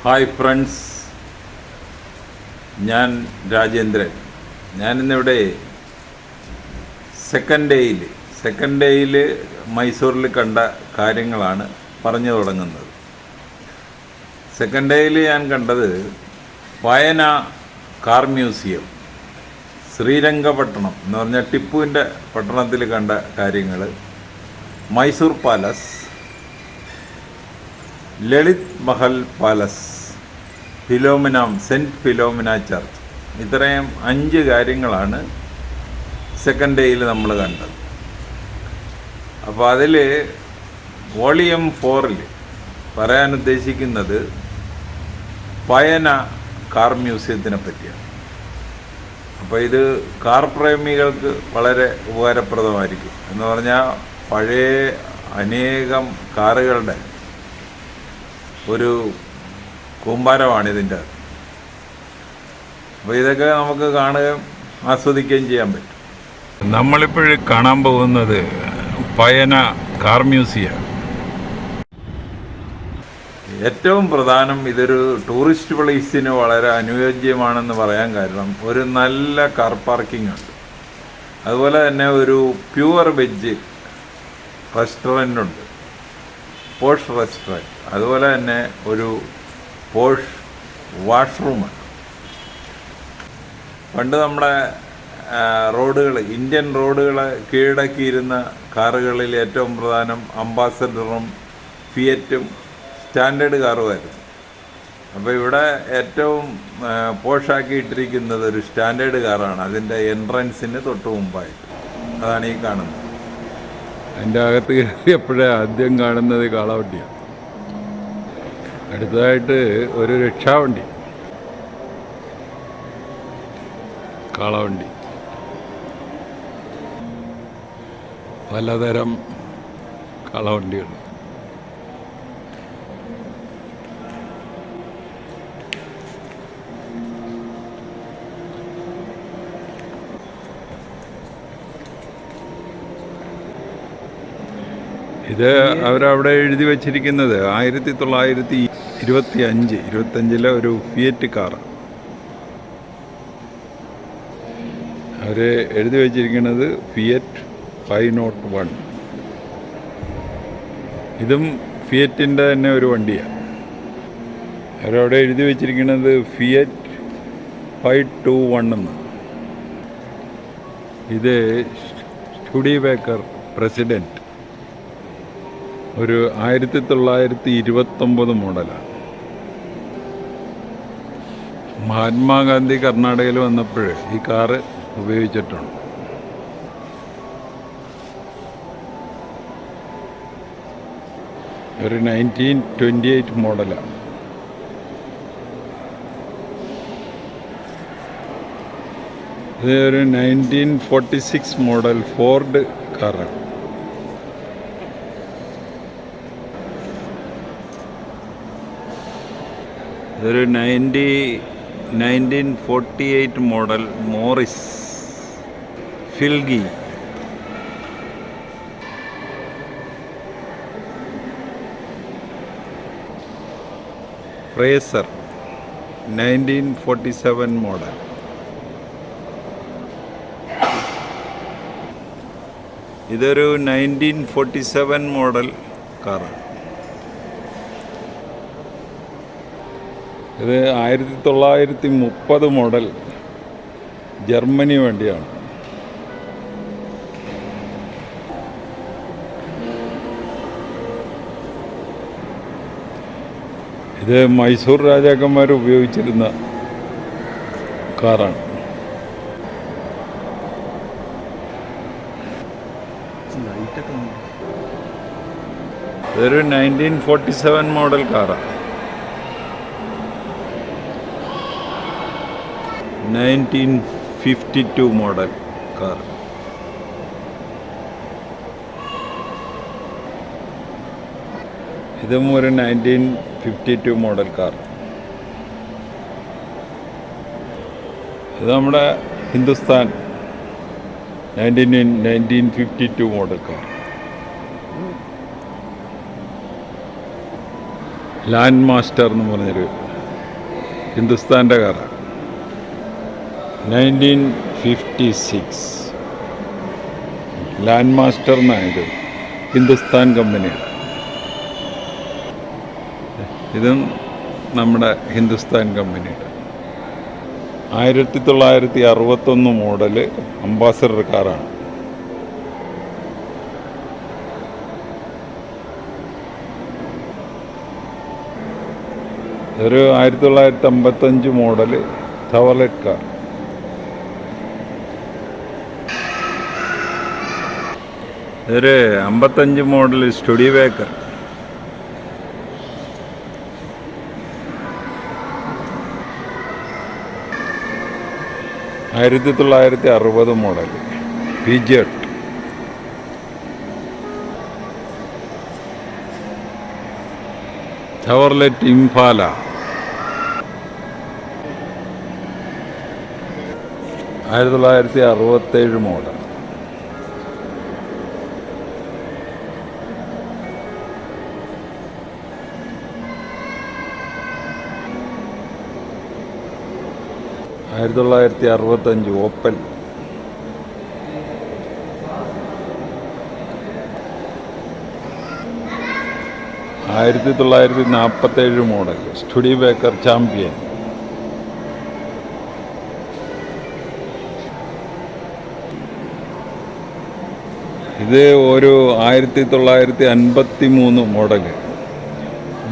Hi friends, ഞാൻ രാജേന്ദ്രൻ. ഞാനിന്നിവിടെ second ഡേയിൽ മൈസൂരിൽ കണ്ട കാര്യങ്ങളാണ് പറഞ്ഞു തുടങ്ങുന്നത്. സെക്കൻഡ് ഡേയിൽ ഞാൻ കണ്ടത് വയന കാർ മ്യൂസിയം, ശ്രീരംഗപട്ടണം എന്ന് പറഞ്ഞാൽ ടിപ്പുവിൻ്റെ പട്ടണത്തിൽ കണ്ട കാര്യങ്ങൾ, Mysore palace, Lalit Mahal palace, saint Philomena church. ഇത്രയും 5 കാര്യങ്ങളാണ് സെക്കൻഡ് ഡേയിൽ നമ്മൾ കണ്ടത്. അപ്പോൾ അതിൽ വോളിയം 4 പറയാൻ ഉദ്ദേശിക്കുന്നത് വയന കാർ മ്യൂസിയത്തിനെ പറ്റിയാണ്. അപ്പോൾ ഇത് കാർ പ്രേമികൾക്ക് വളരെ ഉപകാരപ്രദമായിരിക്കും. എന്ന് പറഞ്ഞാൽ പഴയ അനേകം കാറുകളുടെ ഒരു കൂമ്പാരമാണ് ഇതിൻ്റെ. അപ്പോൾ ഇതൊക്കെ നമുക്ക് കാണുകയും ആസ്വദിക്കുകയും ചെയ്യാൻ പറ്റും. നമ്മളിപ്പോഴും കാണാൻ പോകുന്നത് വയന കാർ മ്യൂസിയം. ഏറ്റവും പ്രധാനം, ഇതൊരു ടൂറിസ്റ്റ് പ്ലേസിന് വളരെ അനുയോജ്യമാണെന്ന് പറയാൻ കാരണം ഒരു നല്ല കാർ പാർക്കിംഗ് ഉണ്ട്. അതുപോലെ തന്നെ ഒരു പ്യുവർ വെജ് റെസ്റ്റോറൻ്റ് ഉണ്ട്, പോഷ് റെസ്റ്റോറൻറ്റ്. അതുപോലെ തന്നെ ഒരു പോഷ് വാഷ്റൂമുണ്ട്. പണ്ട് നമ്മുടെ ഇന്ത്യൻ റോഡുകളെ കീഴടക്കിയിരുന്ന കാറുകളിൽ ഏറ്റവും പ്രധാനം അംബാസഡറും ഫിയറ്റും സ്റ്റാൻഡേർഡ് കാറുമായിരുന്നു. അപ്പോൾ ഇവിടെ ഏറ്റവും പോഷാക്കിയിട്ടിരിക്കുന്നത് ഒരു സ്റ്റാൻഡേർഡ് കാറാണ്, അതിൻ്റെ എൻട്രൻസിന് തൊട്ട് മുമ്പായിട്ട്. അതാണ് ഈ കാണുന്നത്. അതിൻ്റെ അകത്ത് കയറിയപ്പോഴേ ആദ്യം കാണുന്നത് കാളവണ്ടിയാണ്. അടുത്തതായിട്ട് ഒരു രക്ഷാവണ്ടി, കാളവണ്ടി, പലതരം കാളവണ്ടികൾ. ഇത് അവരവിടെ എഴുതി വച്ചിരിക്കുന്നത് 1925 ഒരു ഫിയറ്റ് കാറാണ്. അവർ എഴുതി വച്ചിരിക്കുന്നത് ഫിയറ്റ് 501. ഇതും ഫിയറ്റിൻ്റെ തന്നെ ഒരു വണ്ടിയാണ്. അവരവിടെ എഴുതി വച്ചിരിക്കുന്നത് ഫിയറ്റ് 521 എന്ന്. ഇത് സ്റ്റുഡിബേക്കർ പ്രസിഡൻറ്റ്, ഒരു 1929 മോഡലാണ്. മഹാത്മാഗാന്ധി കർണാടകയിൽ വന്നപ്പോൾ ഈ കാറ് ഉപയോഗിച്ചിട്ടുണ്ട്. ഒരു 1928 മോഡലാണ്. ഇത് ഒരു 1946 മോഡൽ ഫോർഡ് കാറാണ്. ഇതൊരു 1948 മോഡൽ മോറിസ് ഫിൽഗി. Fraser 1947 model. ഇതൊരു 1947 മോഡൽ കാറാണ്. ഇത് 1930 മോഡൽ ജർമ്മനി വണ്ടിയാണ്. ഇത് മൈസൂർ രാജാക്കന്മാർ ഉപയോഗിച്ചിരുന്ന കാറാണ്. ഇതൊരു 1947 മോഡൽ കാറാണ്. 1952 മോഡൽ കാർ. ഇതും ഒരു 1952 മോഡൽ കാർ. ഇത് നമ്മുടെ Hindustan 1952 model car. Land master എന്ന് പറഞ്ഞൊരു ഹിന്ദുസ്ഥാൻ്റെ കാറാണ്. 1956 ലാൻഡ് മാസ്റ്റർ എന്നായത് ഹിന്ദുസ്ഥാൻ കമ്പനിയാണ്. ഇതും നമ്മുടെ ഹിന്ദുസ്ഥാൻ കമ്പനിയുടെ 1961 മോഡല് അംബാസഡർ കാറാണ്. ഒരു 1955 മോഡല് ചവർലെറ്റ് കാർ. ഇതൊരു 55 മോഡൽ സ്റ്റുഡിയോവേക്കർ. ആയിരത്തി 1960 മോഡൽ പിജെറ്റ്. ചവർലെറ്റ് ഇംഫാല. 1967 മോഡൽ. ആയിരത്തി 1965 ഓപ്പൽ. 1947 model സ്റ്റുഡിയോവേക്കർ champion. ഇത് ഒരു 1953 മോഡൽ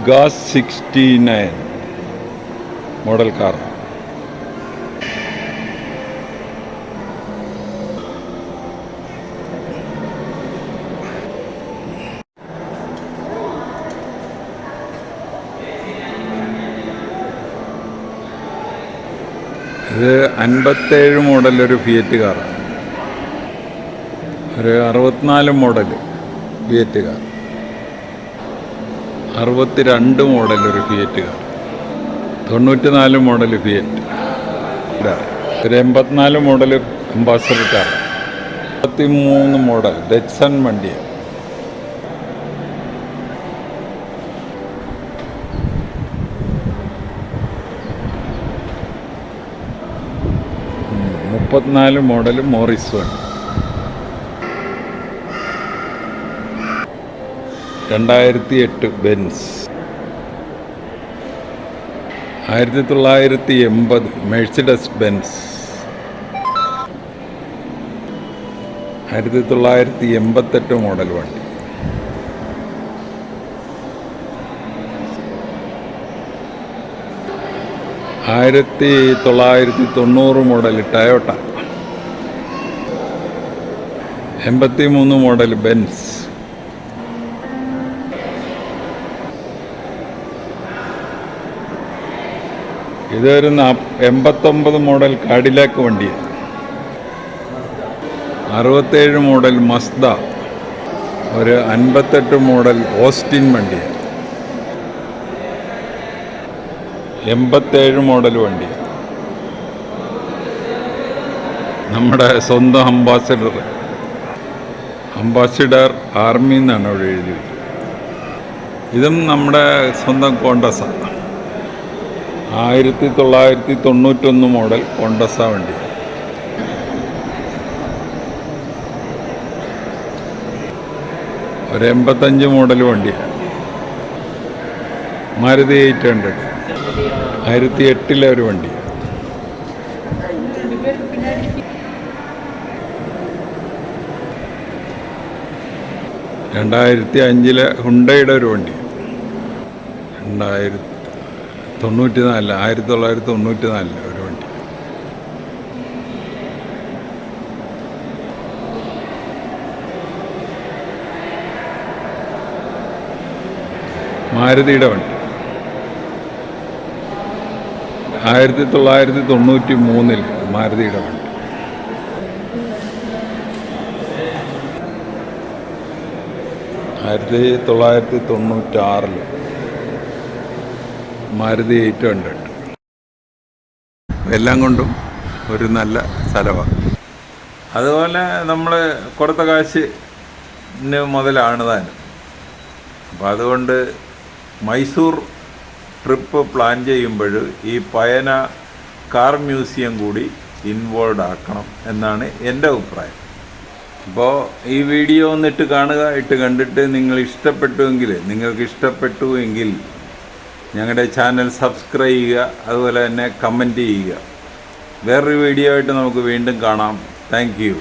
ഗാസ് 69 മോഡൽ കാർ. ഇത് 57 മോഡൽ ഒരു ഫിയറ്റ് കാറാണ്. ഒരു 64 മോഡൽ ഫിയറ്റ് കാർ. 62 മോഡൽ ഒരു ഫിയറ്റ് കാർ. 94 model Fiat. ഒരു 84 മോഡൽ അംബാസഡർ കാർ. 33 മോഡൽ ഡെറ്റ്സൺ വണ്ടിയാണ്. മുപ്പത്തിനാല് മോഡൽ മോറിസ് വണ്ടി. 2008 ബെൻസ്. 1980 Mercedes Benz. 1988 മോഡൽ വണ്ടി. 1990 മോഡൽ ടയോട്ട. 83 model Benz. ഇതൊരു 89 മോഡൽ കാഡിലാക്ക് വണ്ടിയാണ്. 67 മോഡൽ മസ്ദ. ഒരു 58 മോഡൽ ഓസ്റ്റിൻ വണ്ടിയാണ്. 87 മോഡൽ വണ്ടിയാണ്. നമ്മുടെ സ്വന്തം അംബാസിഡർ ആർമി എന്നാണ് അവിടെ എഴുതിയത്. ഇതും നമ്മുടെ സ്വന്തം കോണ്ടസാണ്. 1991 മോഡൽ കോണ്ടസ വണ്ടി. ഒരു 85 മോഡൽ വണ്ടിയാണ്. മാരുതി 800. 2008 ഒരു വണ്ടി. 2005 ഹുണ്ടയുടെ ഒരു വണ്ടി. 1994 ഒരു വണ്ടി. മാരുതിയുടെ വണ്ടി. 1993 മാരുതിയുടെ വണ്ടി. 1996 മാരുതി 800. എല്ലാം കൊണ്ടും ഒരു നല്ല സ്ഥലമാണ്. അതുപോലെ നമ്മൾ കൊടുത്ത കാശിന് മുതലാണ് താനും. അപ്പം അതുകൊണ്ട് മൈസൂർ ട്രിപ്പ് പ്ലാൻ ചെയ്യുമ്പോൾ ഈ പയന കാർ മ്യൂസിയം കൂടി ഇൻവോൾവ് ആക്കണം എന്നാണ് എൻ്റെ അഭിപ്രായം. അപ്പോൾ ഈ വീഡിയോ ഒന്നിട്ട് കാണുക. ഇട്ട് കണ്ടിട്ട് നിങ്ങൾക്ക് ഇഷ്ടപ്പെട്ടു എങ്കിൽ ഞങ്ങളുടെ ചാനൽ സബ്സ്ക്രൈബ് ചെയ്യുക. അതുപോലെ തന്നെ കമൻറ്റ് ചെയ്യുക. വേറൊരു വീഡിയോ ആയിട്ട് നമുക്ക് വീണ്ടും കാണാം. Thank you.